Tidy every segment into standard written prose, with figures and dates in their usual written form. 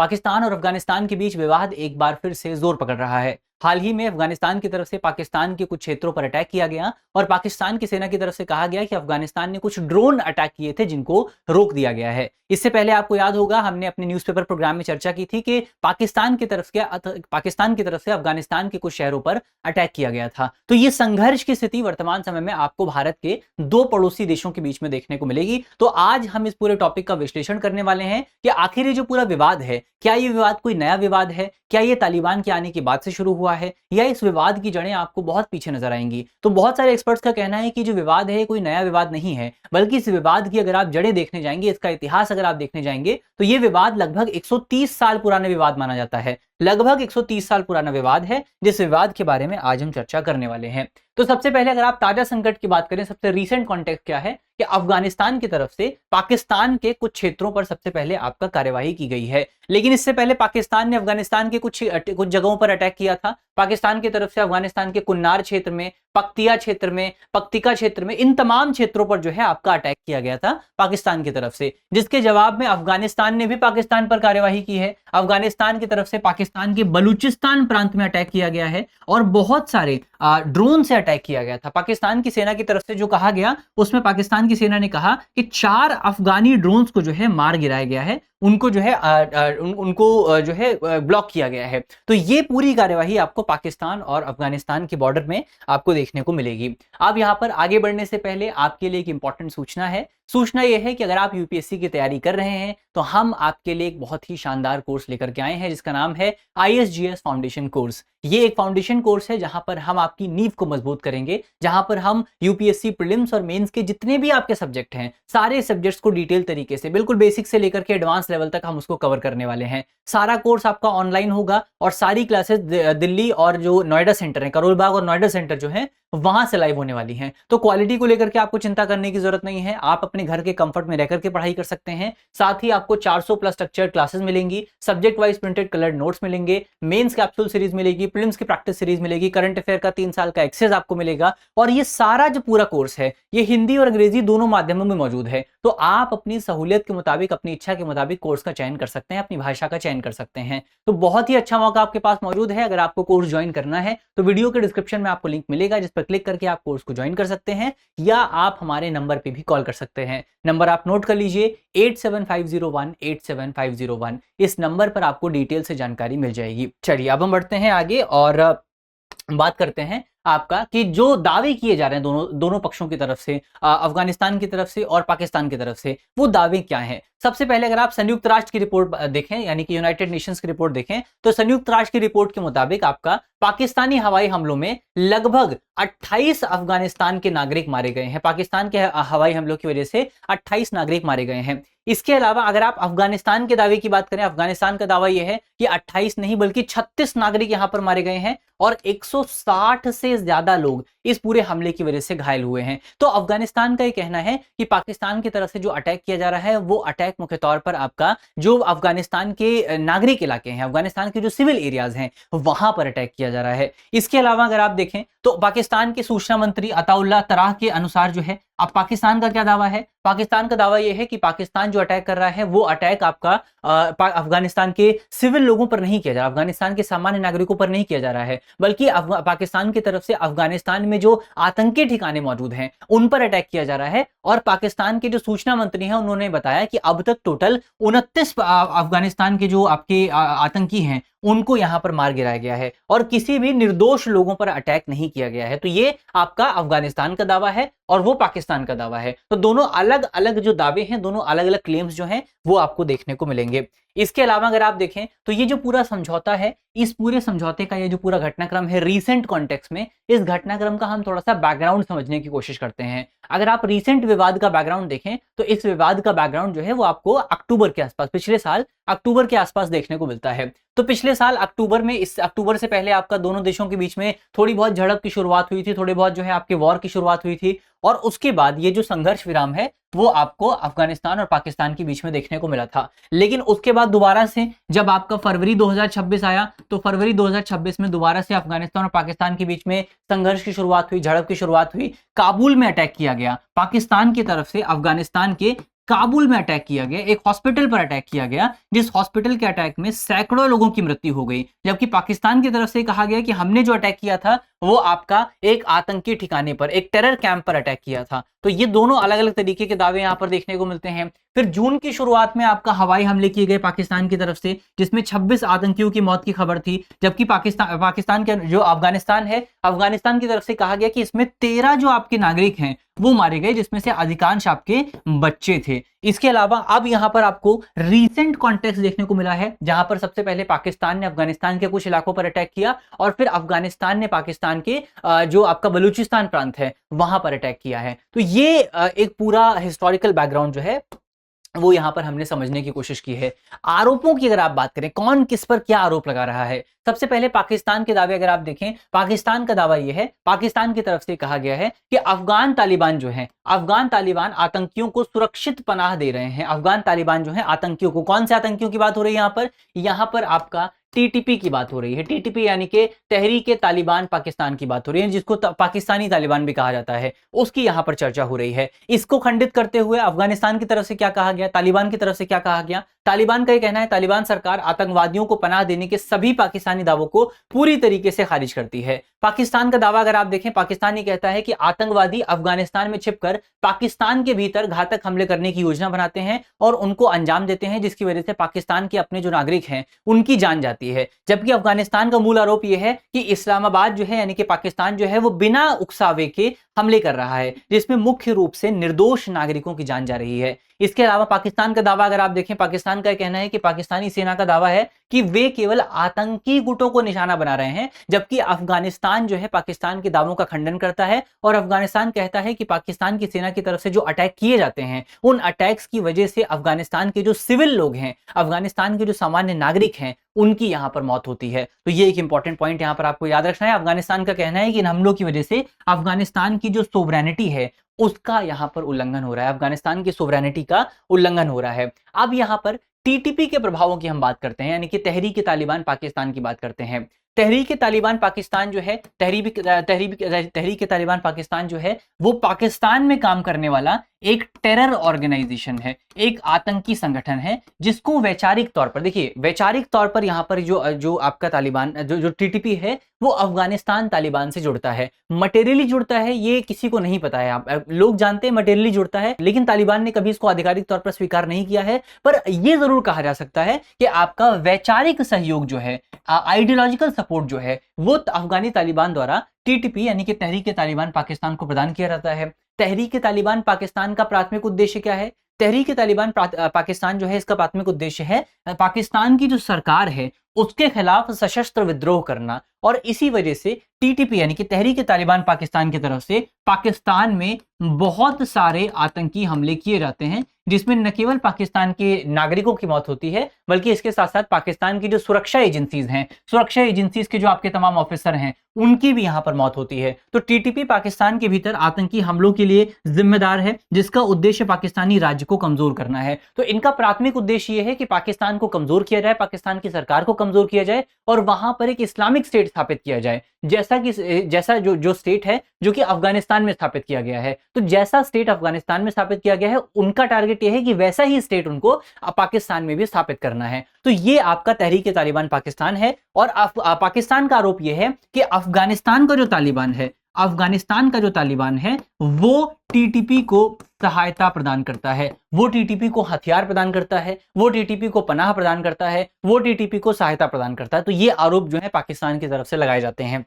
पाकिस्तान और अफगानिस्तान के बीच विवाद एक बार फिर से जोर पकड़ रहा है। हाल ही में अफगानिस्तान की तरफ से पाकिस्तान के कुछ क्षेत्रों पर अटैक किया गया और पाकिस्तान की सेना की तरफ से कहा गया कि अफगानिस्तान ने कुछ ड्रोन अटैक किए थे जिनको रोक दिया गया है। इससे पहले आपको याद होगा हमने अपने न्यूज़पेपर प्रोग्राम में चर्चा की थी कि पाकिस्तान की तरफ से अफगानिस्तान के कुछ शहरों पर अटैक किया गया था। तो ये संघर्ष की स्थिति वर्तमान समय में आपको भारत के दो पड़ोसी देशों के बीच में देखने को मिलेगी। तो आज हम इस पूरे टॉपिक का विश्लेषण करने वाले हैं कि आखिर ये जो पूरा विवाद है, क्या ये विवाद कोई नया विवाद है, क्या ये तालिबान के आने के बाद से शुरू हुआ है, या इस विवाद की जड़ें आपको बहुत पीछे नजर आएंगी। तो बहुत सारे एक्सपर्ट्स का कहना है कि जो विवाद है कोई नया विवाद नहीं है, बल्कि इस विवाद की अगर आप जड़ें देखने जाएंगे, इसका इतिहास अगर आप देखने जाएंगे, तो ये विवाद लगभग 130 साल पुराना विवाद माना जाता है। लगभग 130 साल पुराना विवाद है, जिस विवाद के बारे में आज हम चर्चा करने वाले हैं। तो सबसे पहले अगर आप ताजा संकट की बात करें, सबसे रीसेंट कॉन्टेक्स्ट क्या है कि अफगानिस्तान की तरफ से पाकिस्तान के कुछ क्षेत्रों पर सबसे पहले आपका कार्यवाही की गई है। लेकिन इससे पहले पाकिस्तान ने अफगानिस्तान के कुछ जगहों पर अटैक किया था। पाकिस्तान की तरफ से अफगानिस्तान के कुन्नार क्षेत्र में, पक्तिया क्षेत्र में, पक्तिका क्षेत्र में, इन तमाम क्षेत्रों पर जो है आपका अटैक किया गया था पाकिस्तान की तरफ से, जिसके जवाब में अफगानिस्तान ने भी पाकिस्तान पर कार्यवाही की है। अफगानिस्तान की तरफ से पाकिस्तान के बलूचिस्तान प्रांत में अटैक किया गया है और बहुत सारे ड्रोन से अटैक किया गया था। पाकिस्तान की सेना की तरफ से जो कहा गया, उसमें पाकिस्तान की सेना ने कहा कि 4 अफगानी ड्रोन्स को जो है मार गिराया गया है, उनको जो है ब्लॉक किया गया है। तो ये पूरी कार्यवाही आपको पाकिस्तान और अफगानिस्तान के बॉर्डर में आपको देखने को मिलेगी। अब यहाँ पर आगे बढ़ने से पहले आपके लिए एक इंपॉर्टेंट सूचना है। सूचना यह है कि अगर आप यूपीएससी की तैयारी कर रहे हैं तो हम आपके लिए एक बहुत ही शानदार कोर्स लेकर के आए हैं, जिसका नाम है ISGS फाउंडेशन कोर्स। ये एक फाउंडेशन कोर्स है जहां पर हम आपकी नींव को मजबूत करेंगे, जहां पर हम यूपीएससी प्रीलिम्स और मेंस के जितने भी आपके सब्जेक्ट हैं, सारे सब्जेक्ट्स को डिटेल तरीके से, बिल्कुल बेसिक से लेकर के एडवांस लेवल तक हम उसको कवर करने वाले हैं। सारा कोर्स आपका ऑनलाइन होगा और सारी क्लासेस दिल्ली और जो नोएडा सेंटर है, करोल बाग और नोएडा सेंटर जो है, वहां से लाइव होने वाली हैं। तो क्वालिटी को लेकर के आपको चिंता करने की जरूरत नहीं है। आप अपने घर के कंफर्ट में रहकर के पढ़ाई कर सकते हैं। साथ ही आपको 400 प्लस स्ट्रक्चर्ड क्लासेस मिलेंगी, subject wise printed coloured notes मिलेंगे, मेंस कैप्सूल सीरीज मिलेगी, प्रीलिम्स की प्रैक्टिस सीरीज मिलेगी, करंट अफेयर का 3 साल का एक्सेस आपको मिलेगा। और ये सारा जो पूरा कोर्स है, ये हिंदी और अंग्रेजी दोनों माध्यमों में मौजूद है। तो आप अपनी सहूलियत के मुताबिक, अपनी इच्छा के मुताबिक कोर्स का चयन कर सकते हैं, अपनी भाषा का चयन कर सकते हैं। तो बहुत ही अच्छा मौका आपके पास मौजूद है। अगर आपको कोर्स ज्वाइन करना है तो वीडियो के डिस्क्रिप्शन में आपको लिंक मिलेगा, जिस पर क्लिक करके आप कोर्स को ज्वाइन कर सकते हैं, या आप हमारे नंबर पे भी कॉल कर सकते हैं। नंबर आप नोट कर लीजिए, 8750187501। इस नंबर पर आपको डिटेल से जानकारी मिल जाएगी। चलिए अब हम बढ़ते हैं आगे और बात करते हैं आपका कि जो दावे किए जा रहे हैं दोनों पक्षों की तरफ से, अफगानिस्तान की तरफ से और पाकिस्तान की तरफ से, वो दावे क्या हैं। सबसे पहले अगर आप संयुक्त राष्ट्र की रिपोर्ट देखें, यानी कि यूनाइटेड नेशंस की रिपोर्ट देखें, तो संयुक्त राष्ट्र की रिपोर्ट के मुताबिक आपका पाकिस्तानी हवाई हमलों में लगभग 28 अफगानिस्तान के नागरिक मारे गए हैं। पाकिस्तान के हवाई हमलों की वजह से 28 नागरिक मारे गए हैं। इसके अलावा अगर आप अफगानिस्तान के दावे की बात करें, अफगानिस्तान का दावा यह है कि 28 नहीं बल्कि 36 नागरिक यहां पर मारे गए हैं और 160 से ज्यादा लोग इस पूरे हमले की वजह से घायल हुए हैं। तो अफगानिस्तान का यह कहना है कि पाकिस्तान की तरफ से जो अटैक किया जा रहा है, वो अटैक मुख्य तौर पर आपका जो अफगानिस्तान के नागरिक इलाके हैं, अफगानिस्तान के जो सिविल एरियाज हैं, वहां पर अटैक किया जा रहा है। इसके अलावा अगर आप देखें तो पाकिस्तान के सूचना मंत्री अताउल्लाह तराह के अनुसार जो है, अब पाकिस्तान का क्या दावा है। पाकिस्तान का दावा यह है कि पाकिस्तान जो अटैक कर रहा है, वो अटैक आपका अफगानिस्तान के सिविल लोगों पर नहीं किया जा रहा, अफगानिस्तान के सामान्य नागरिकों पर नहीं किया जा रहा है, बल्कि पाकिस्तान की तरफ से अफगानिस्तान में जो आतंकी ठिकाने मौजूद हैं, उन पर अटैक किया जा रहा है। और पाकिस्तान के जो सूचना मंत्री हैं, उन्होंने बताया कि अब तक टोटल 29 अफगानिस्तान के जो आपके आतंकी हैं, उनको यहां पर मार गिराया गया है और किसी भी निर्दोष लोगों पर अटैक नहीं किया गया है। तो ये आपका अफगानिस्तान का दावा है और वो पाकिस्तान का दावा है। तो दोनों अलग अलग जो दावे हैं, दोनों अलग अलग क्लेम्स जो हैं, वो आपको देखने को मिलेंगे। इसके अलावा अगर आप देखें तो ये जो पूरा समझौता है, इस पूरे समझौते का ये जो पूरा घटनाक्रम है रीसेंट कॉन्टेक्स्ट में, इस घटनाक्रम का हम थोड़ा सा बैकग्राउंड समझने की कोशिश करते हैं। अगर आप रीसेंट विवाद का बैकग्राउंड देखें तो इस विवाद का बैकग्राउंड जो है वो आपको अक्टूबर के आसपास, पिछले साल अक्टूबर के आसपास देखने को मिलता है। तो पिछले साल अक्टूबर में, इस अक्टूबर से पहले आपका दोनों देशों के बीच में थोड़ी बहुत झड़प की शुरुआत हुई थी, थोड़ी बहुत जो है आपके वॉर की शुरुआत हुई थी, और उसके बाद ये जो संघर्ष विराम है वो आपको अफगानिस्तान और पाकिस्तान के बीच में देखने को मिला था। लेकिन उसके बाद दोबारा से जब आपका फरवरी 2026 आया, तो फरवरी 2026 में दोबारा से अफगानिस्तान और पाकिस्तान के बीच में संघर्ष की शुरुआत हुई, झड़प की शुरुआत हुई। काबुल में अटैक किया गया पाकिस्तान की तरफ से अफगानिस्तान के काबुल में अटैक किया गया, एक हॉस्पिटल पर अटैक किया गया, जिस हॉस्पिटल के अटैक में सैकड़ों लोगों की मृत्यु हो गई, जबकि पाकिस्तान की तरफ से कहा गया कि हमने जो अटैक किया था वो आपका एक आतंकी ठिकाने पर, एक टेरर कैंप पर अटैक किया था। तो ये दोनों अलग अलग तरीके के दावे यहां पर देखने को मिलते हैं। फिर जून की शुरुआत में आपका हवाई हमले किए गए पाकिस्तान की तरफ से, जिसमें 26 आतंकियों की मौत की खबर थी, जबकि पाकिस्तान के जो अफगानिस्तान है, अफगानिस्तान की तरफ से कहा गया कि इसमें 13 जो आपके नागरिक हैं वो मारे गए, जिसमें से अधिकांश आपके बच्चे थे। इसके अलावा अब यहां पर आपको रीसेंट कॉन्टेक्स्ट देखने को मिला है, जहां पर सबसे पहले पाकिस्तान ने अफगानिस्तान के कुछ इलाकों पर अटैक किया और फिर अफगानिस्तान ने पाकिस्तान के जो आपका बलूचिस्तान प्रांत है वहां पर अटैक किया है। तो ये एक पूरा हिस्टोरिकल बैकग्राउंड जो है वो यहां पर हमने समझने की कोशिश की है। आरोपों की अगर आप बात करें, कौन किस पर क्या आरोप लगा रहा है, सबसे पहले पाकिस्तान के दावे अगर आप देखें, पाकिस्तान का दावा यह है, पाकिस्तान की तरफ से कहा गया है कि अफगान तालिबान जो है, अफगान तालिबान आतंकियों को सुरक्षित पनाह दे रहे हैं। अफगान तालिबान जो है आतंकियों को, कौन से आतंकियों की बात हो रही है यहां पर आपका टीटीपी की बात हो रही है। टीटीपी यानी कि तहरीक तालिबान पाकिस्तान की बात हो रही है, जिसको पाकिस्तानी तालिबान भी कहा जाता है, उसकी यहां पर चर्चा हो रही है। इसको खंडित करते हुए अफगानिस्तान की तरफ से क्या कहा गया, तालिबान की तरफ से क्या कहा गया, तालिबान का यह कहना है तालिबान सरकार आतंकवादियों को पनाह देने के सभी पाकिस्तानी दावों को पूरी तरीके से खारिज करती है। पाकिस्तान का दावा अगर आप देखें, पाकिस्तान ये कहता है कि आतंकवादी अफगानिस्तान में छिपकर पाकिस्तान के भीतर घातक हमले करने की योजना बनाते हैं और उनको अंजाम देते हैं, जिसकी वजह से पाकिस्तान के अपने जो नागरिक हैं उनकी जान जाती है। जबकि अफगानिस्तान का मूल आरोप यह है कि इस्लामाबाद जो है यानी कि पाकिस्तान जो है वो बिना उकसावे के हमले कर रहा है, जिसमें मुख्य रूप से निर्दोष नागरिकों की जान जा रही है। इसके अलावा पाकिस्तान का दावा अगर आप देखें, पाकिस्तान का कहना है कि पाकिस्तानी सेना का दावा है कि वे केवल आतंकी गुटों को निशाना बना रहे हैं, जबकि अफगानिस्तान जो है पाकिस्तान के दावों का खंडन करता है और अफगानिस्तान कहता है कि पाकिस्तान की सेना की तरफ से जो अटैक किए जाते हैं उन अटैक्स की वजह से अफगानिस्तान के जो सिविल लोग हैं, अफगानिस्तान के जो सामान्य नागरिक हैं, उनकी यहां पर मौत होती है। तो ये एक इंपॉर्टेंट पॉइंट यहां पर आपको याद रखना है। अफगानिस्तान का कहना है कि इन हमलों की वजह से अफगानिस्तान की जो सोवरेनिटी है उसका यहां पर उल्लंघन हो रहा है, अफगानिस्तान की सोवरेनिटी का उल्लंघन हो रहा है। अब यहां पर टीटीपी के प्रभावों की हम बात करते हैं, यानी कि तहरीक तालिबान पाकिस्तान की बात करते हैं। तहरीक तालिबान पाकिस्तान जो है, तहरीक तालिबान पाकिस्तान जो है वो पाकिस्तान में काम करने वाला एक टेरर ऑर्गेनाइजेशन है, एक आतंकी संगठन है, जिसको वैचारिक तौर पर, देखिए वैचारिक तौर पर यहां पर जो आपका तालिबान जो टीटीपी है वो अफगानिस्तान तालिबान से जुड़ता है। मटेरियली जुड़ता है ये किसी को नहीं पता है, आप लोग जानते हैं मटेरियली जुड़ता है, लेकिन तालिबान ने कभी इसको आधिकारिक तौर पर स्वीकार नहीं किया है। पर यह जरूर कहा जा सकता है कि आपका वैचारिक सहयोग जो है, आइडियोलॉजिकल सपोर्ट जो है, वो अफगानी तालिबान द्वारा टीटीपी यानी कि तहरीक तालिबान पाकिस्तान को प्रदान किया जाता है। तहरीक तालिबान पाकिस्तान का प्राथमिक उद्देश्य क्या है? तहरीक तालिबान पाकिस्तान जो है इसका प्राथमिक उद्देश्य है पाकिस्तान की जो सरकार है उसके खिलाफ सशस्त्र विद्रोह करना, और इसी वजह से टीटीपी यानी कि तहरीक तालिबान पाकिस्तान की तरफ से पाकिस्तान में बहुत सारे आतंकी हमले किए जाते हैं, जिसमें न केवल पाकिस्तान के नागरिकों की मौत होती है बल्कि इसके साथ साथ पाकिस्तान की जो सुरक्षा एजेंसीज हैं, सुरक्षा एजेंसीज के जो आपके तमाम ऑफिसर हैं, उनकी भी यहां पर मौत होती है। तो टीटीपी पाकिस्तान के भीतर आतंकी हमलों के लिए जिम्मेदार है, जिसका उद्देश्य पाकिस्तानी राज्य को कमजोर करना है। तो इनका प्राथमिक उद्देश्य यह है कि पाकिस्तान को कमजोर किया जाए, पाकिस्तान की सरकार को कमजोर किया जाए और वहां पर एक इस्लामिक स्टेट स्थापित किया जाए, जैसा जो स्टेट है जो कि अफगानिस्तान में स्थापित किया गया है। तो जैसा स्टेट अफगानिस्तान में स्थापित किया गया है, उनका टारगेट यह है कि वैसा ही स्टेट उनको पाकिस्तान में भी स्थापित करना है। तो ये आपका तहरीक तालिबान पाकिस्तान है, और पाकिस्तान का आरोप यह है कि अफगानिस्तान का जो तालिबान है वो टीटीपी को सहायता प्रदान करता है, वो टीटीपी को हथियार प्रदान करता है, वो टीटीपी को पनाह प्रदान करता है, वो टीटीपी को सहायता प्रदान करता है। तो ये आरोप जो है पाकिस्तान की तरफ से लगाए जाते हैं।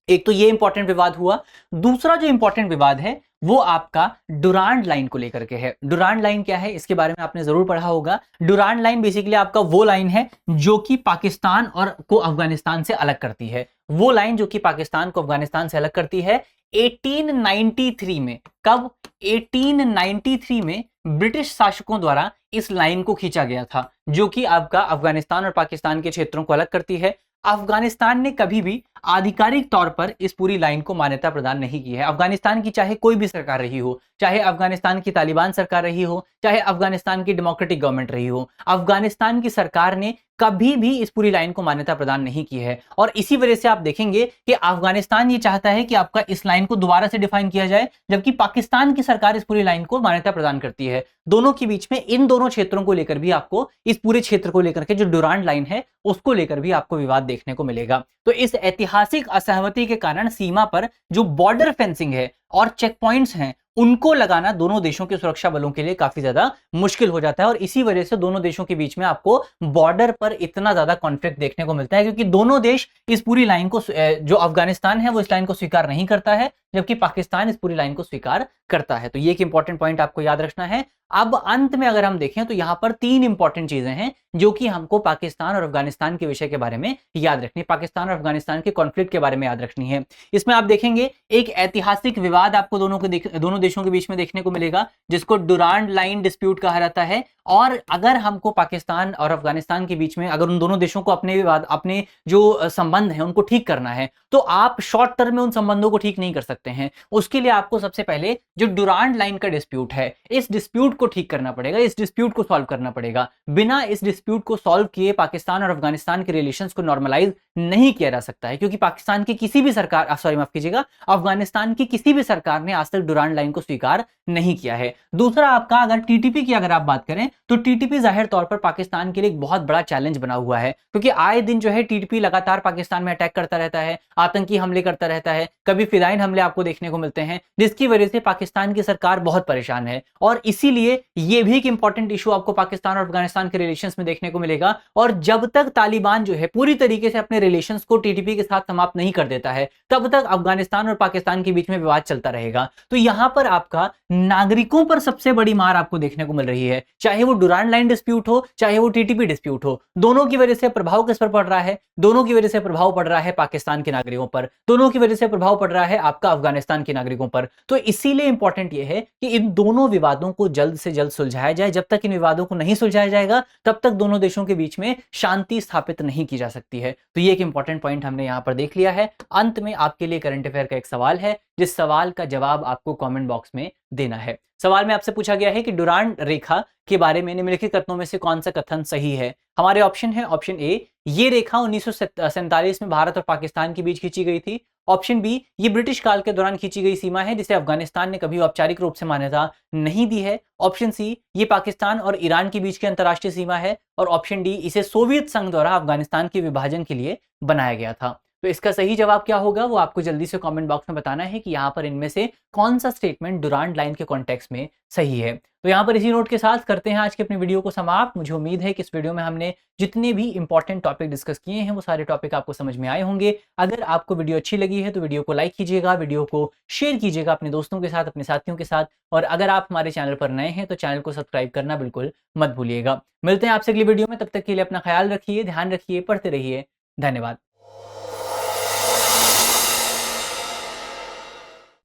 एक तो ये इंपॉर्टेंट विवाद हुआ। दूसरा जो इंपॉर्टेंट विवाद है वो आपका डुरांड लाइन को लेकर के है। डुरांड लाइन क्या है इसके बारे में आपने जरूर पढ़ा होगा। डुरांड लाइन बेसिकली आपका वो लाइन है जो कि पाकिस्तान और को अफगानिस्तान से अलग करती है, वो लाइन जो कि पाकिस्तान को अफगानिस्तान से अलग करती है 1893 में। कब? 1893 में ब्रिटिश शासकों द्वारा इस लाइन को खींचा गया था, जो कि आपका अफगानिस्तान और पाकिस्तान के क्षेत्रों को अलग करती है। अफगानिस्तान ने कभी भी आधिकारिक तौर पर इस पूरी लाइन को मान्यता प्रदान नहीं की है। अफगानिस्तान की चाहे कोई भी सरकार रही हो, चाहे अफगानिस्तान की तालिबान सरकार रही हो, चाहे अफगानिस्तान की डेमोक्रेटिक गवर्नमेंट रही हो, अफगानिस्तान की सरकार ने कभी भी इस पूरी लाइन को मान्यता प्रदान नहीं की है। और इसी वजह से आप देखेंगे कि अफगानिस्तान ये चाहता है कि आपका इस लाइन को दोबारा से डिफाइन किया जाए, जबकि पाकिस्तान की सरकार इस पूरी लाइन को मान्यता प्रदान करती है। दोनों के बीच में इन दोनों क्षेत्रों को लेकर भी आपको, इस पूरे क्षेत्र को लेकर के जो डुरांड लाइन है उसको लेकर भी आपको विवाद देखने को मिलेगा। तो इस ऐतिहासिक असहमति के कारण सीमा पर जो बॉर्डर फेंसिंग है और चेक पॉइंट्स हैं उनको लगाना दोनों देशों के सुरक्षा बलों के लिए काफी ज्यादा मुश्किल हो जाता है। और इसी वजह से दोनों देशों के बीच में आपको बॉर्डर पर इतना ज्यादा कॉन्फ्लिक्ट देखने को मिलता है, क्योंकि दोनों देश इस पूरी लाइन को, जो अफगानिस्तान है वो इस लाइन को स्वीकार नहीं करता है, जबकि पाकिस्तान इस पूरी लाइन को स्वीकार करता है। तो ये एक इंपॉर्टेंट पॉइंट आपको याद रखना है। अब अंत में अगर हम देखें तो यहां पर 3 इंपॉर्टेंट चीजें हैं जो कि हमको पाकिस्तान और अफगानिस्तान के विषय के बारे में याद रखनी है, पाकिस्तान और अफगानिस्तान के कॉन्फ्लिक्ट के बारे में याद रखनी है। इसमें आप देखेंगे एक ऐतिहासिक विवाद आपको दोनों देशों के बीच में देखने को मिलेगा, जिसको डुरांड लाइन डिस्प्यूट कहा जाता है। और अगर हमको पाकिस्तान और अफगानिस्तान के बीच में, अगर उन दोनों देशों को अपने जो संबंध है उनको ठीक करना है, तो आप शॉर्ट टर्म में उन संबंधों को ठीक नहीं कर सकते हैं। उसके लिए आपको सबसे पहले जो डुरांड लाइन का डिस्प्यूट है, इस डिस्प्यूट को ठीक करना पड़ेगा, इस डिस्प्यूट को सॉल्व करना पड़ेगा। बिना इस डिस्प्यूट को सॉल्व किए पाकिस्तान और अफगानिस्तान के रिलेशंस को नॉर्मलाइज नहीं किया जा सकता है, क्योंकि पाकिस्तान की किसी भी सरकार, सॉरी माफ कीजिएगा, अफगानिस्तान की किसी भी सरकार ने आज तक डुरांड लाइन को स्वीकार नहीं किया है। दूसरा, आपका अगर टीटीपी की अगर आप बात करें तो टीटीपी जाहिर तौर पर पाकिस्तान के लिए एक बहुत बड़ा चैलेंज बना हुआ है, क्योंकि आए दिन जो है टीटीपी लगातार पाकिस्तान में अटैक करता रहता है, आतंकी हमले करता रहता है, कभी फिदाइन हमले आपको देखने को मिलते हैं, जिसकी वजह से पाकिस्तान की सरकार बहुत परेशान है। और इसीलिए यह भी एक इंपॉर्टेंट इशू आपको पाकिस्तान और अफगानिस्तान के रिलेशंस में देखने को मिलेगा। और जब तक तालिबान जो है पूरी तरीके से अपने रिलेशंस को टीटीपी के साथ समाप्त नहीं कर देता है, तब तक अफगानिस्तान और पाकिस्तान के बीच में विवाद चलता रहेगा। तो यहां पर आपका नागरिकों पर सबसे बड़ी मार आपको देखने को मिल रही है, चाहे वो डुरांड लाइन डिस्प्यूट हो, चाहे वो टीटीपी डिस्प्यूट हो। दोनों की वजह से प्रभाव किस पर पड़ रहा है? दोनों की वजह से प्रभाव पड़ रहा है पाकिस्तान के नागरिकों पर, दोनों की वजह से प्रभाव पड़ रहा है आपका अफगानिस्तान के नागरिकों पर। तो इसीलिए इंपॉर्टेंट यह है कि इन दोनों विवादों को जल्द से जल्द सुलझाया जाए। जब तक इन विवादों को नहीं सुलझाया जाएगा, तब तक दोनों देशों के बीच में शांति स्थापित नहीं की जा सकती है। तो ये एक इंपॉर्टेंट पॉइंट हमने यहां पर देख लिया है। अंत में आपके लिए करंट अफेयर का एक सवाल है, जिस सवाल का जवाब आपको कमेंट बॉक्स में देना है। सवाल में आपसे पूछा गया है कि डुरांड रेखा के बारे में निम्नलिखित कथनों में से कौन सा कथन सही है। हमारे ऑप्शन है, ऑप्शन ए, ये रेखा 1947 में भारत और पाकिस्तान के बीच खींची गई थी। ऑप्शन बी, ये ब्रिटिश काल के दौरान खींची गई सीमा है जिसे अफगानिस्तान ने कभी औपचारिक रूप से मान्यता नहीं दी है। ऑप्शन सी, ये पाकिस्तान और ईरान के बीच की अंतर्राष्ट्रीय सीमा है। और ऑप्शन डी, इसे सोवियत संघ द्वारा अफगानिस्तान के विभाजन के लिए बनाया गया था। तो इसका सही जवाब क्या होगा वो आपको जल्दी से कमेंट बॉक्स में बताना है कि यहाँ पर इनमें से कौन सा स्टेटमेंट डुरांड लाइन के कॉन्टेक्स्ट में सही है। तो यहाँ पर इसी नोट के साथ करते हैं आज की अपनी वीडियो को समाप्त। मुझे उम्मीद है कि इस वीडियो में हमने जितने भी इंपॉर्टेंट टॉपिक डिस्कस किए हैं वो सारे टॉपिक आपको समझ में आए होंगे। अगर आपको वीडियो अच्छी लगी है तो वीडियो को लाइक कीजिएगा, वीडियो को शेयर कीजिएगा अपने दोस्तों के साथ, अपने साथियों के साथ। और अगर आप हमारे चैनल पर नए हैं तो चैनल को सब्सक्राइब करना बिल्कुल मत भूलिएगा। मिलते हैं आपसे अगली वीडियो में, तब तक के लिए अपना ख्याल रखिए, ध्यान रखिए, पढ़ते रहिए। धन्यवाद।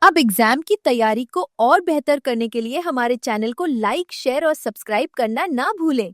अब एग्जाम की तैयारी को और बेहतर करने के लिए हमारे चैनल को लाइक, शेयर और सब्सक्राइब करना ना भूलें।